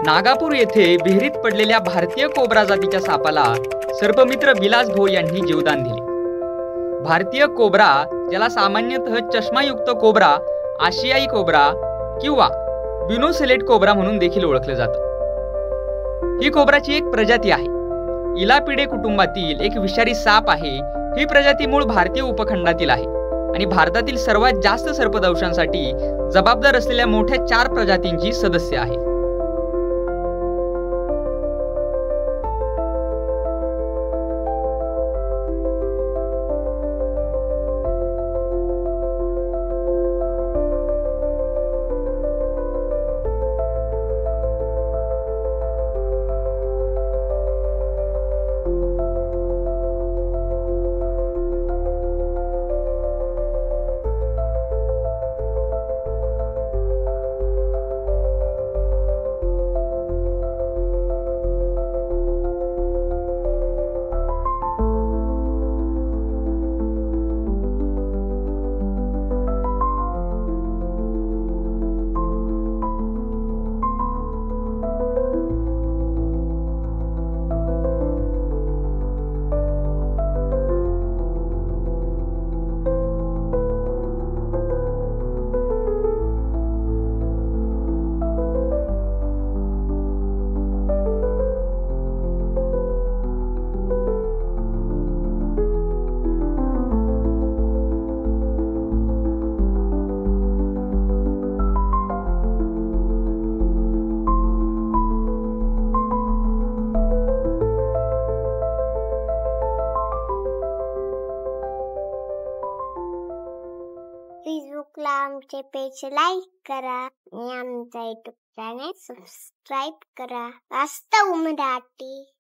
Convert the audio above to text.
नागापूर येथे विहिरीत पडलेल्या भारतीय कोब्रा जातीच्या सापाला सर्पमित्र विलास भोई यांनी जीवदान दिले। भारतीय कोब्रा, ज्याला सामान्यतः चष्मायुक्त कोब्रा, आशियाई कोब्रा किंवा बिनोसेलेट कोब्रा म्हणून देखील ओळखले जातं। ही कोब्राची एक प्रजाती आहे। इलापिडे कुटुंबातील एक विषारी साप आहे। ही प्रजाती मूळ भारतीय उपखंडातील आहे आणि भारतातील सर्वात जास्त सर्पदंशांसाठी जबाबदार असलेल्या मोठ्या 4 प्रजातींची सदस्य आहे। फेसबुकला आमचे पेज लाईक करा आणि आमचा यूट्यूब चॅनेल सबस्क्राईब करा। वास्तव मराठी।